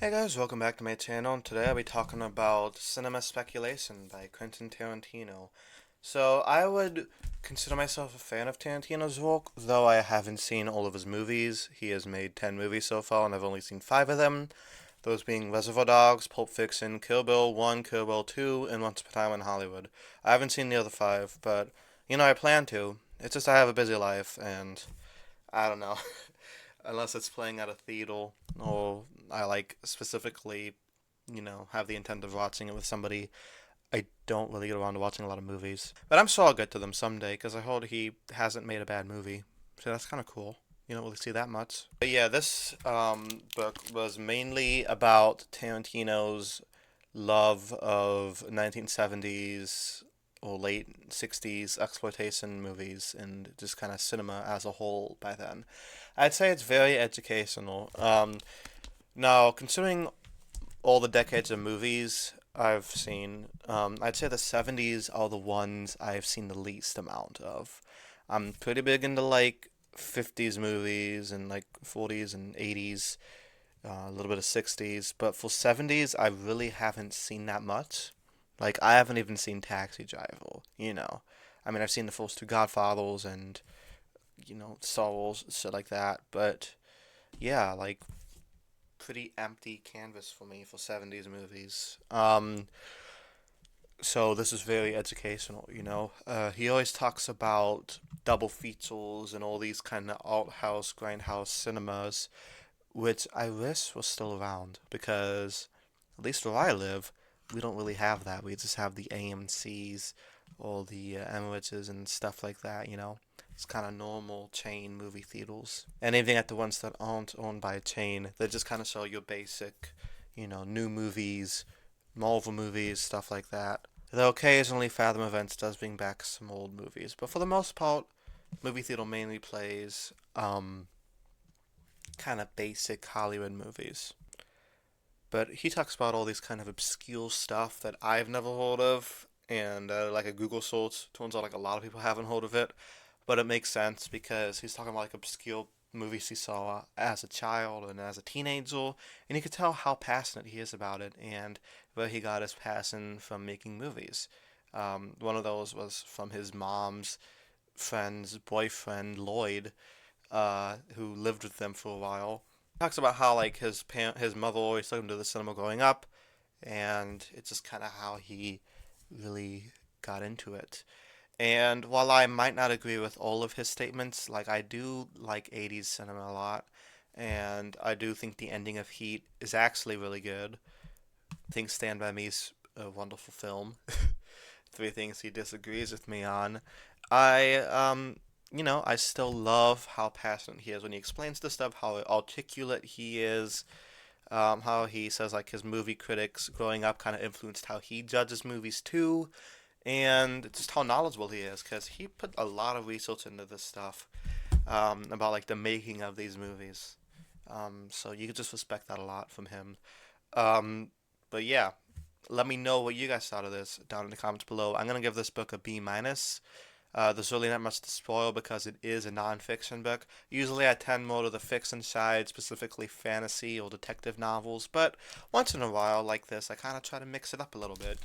Hey guys, welcome back to my channel, and today I'll be talking about Cinema Speculation by Quentin Tarantino. So, I would consider myself a fan of Tarantino's work, though I haven't seen all of his movies. He has made 10 movies so far, and I've only seen 5 of them. Those being Reservoir Dogs, Pulp Fiction, Kill Bill 1, Kill Bill 2, and Once Upon a Time in Hollywood. I haven't seen the other 5, but, I plan to. It's just I have a busy life, and I don't know. Unless it's playing at a theater, or I like specifically, have the intent of watching it with somebody. I don't really get around to watching a lot of movies, but I'm sure I'll get to them someday because I heard he hasn't made a bad movie, so that's kind of cool. You don't really see that much. But yeah, this book was mainly about Tarantino's love of 1970s or late 60s exploitation movies and just kind of cinema as a whole by then. I'd say it's very educational. Now, considering all the decades of movies I've seen, I'd say the 70s are the ones I've seen the least amount of. I'm pretty big into like 50s movies and like 40s and 80s, a little bit of 60s, but for 70s, I really haven't seen that much. Like, I haven't even seen Taxi Driver. I mean, I've seen the first two Godfathers and, Star Wars, shit like that, but yeah, like, pretty empty canvas for me for 70s movies. So this is very educational. He always talks about double features and all these kind of alt house, grindhouse cinemas, which I wish was still around because, at least where I live, we don't really have that. We just have the AMC's or the Emirates's and stuff like that. It's kind of normal chain movie theaters. And even at the ones that aren't owned by a chain, they just kind of sell your basic, new movies, Marvel movies, stuff like that. Though occasionally Fathom Events does bring back some old movies, but for the most part, movie theater mainly plays kind of basic Hollywood movies. But he talks about all these kind of obscure stuff that I've never heard of, and like a Google search, turns out like a lot of people haven't heard of it. But it makes sense because he's talking about like obscure movies he saw as a child and as a teenager, and you could tell how passionate he is about it and where he got his passion from making movies. One of those was from his mom's friend's boyfriend, Lloyd, who lived with them for a while. He talks about how like his mother always took him to the cinema growing up, and it's just kind of how he really got into it. And while I might not agree with all of his statements, like I do like 80s cinema a lot, and I do think the ending of Heat is actually really good. I think Stand By Me is a wonderful film. Three things he disagrees with me on. I still love how passionate he is when he explains the stuff, how articulate he is, how he says like his movie critics growing up kind of influenced how he judges movies too, and just how knowledgeable he is because he put a lot of research into this stuff about like the making of these movies. So you could just respect that a lot from him. Um, but yeah, let me know what you guys thought of this down in the comments below. I'm gonna give this book a B minus. There's really not much to spoil because it is a nonfiction book. Usually I tend more to the fiction side, specifically fantasy or detective novels, but once in a while, like this, I kind of try to mix it up a little bit.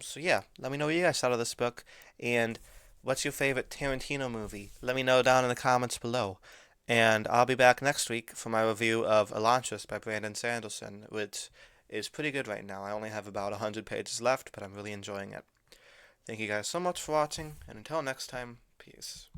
So yeah, let me know what you guys thought of this book, and what's your favorite Tarantino movie? Let me know down in the comments below. And I'll be back next week for my review of Elantris by Brandon Sanderson, which is pretty good right now. I only have about 100 pages left, but I'm really enjoying it. Thank you guys so much for watching, and until next time, peace.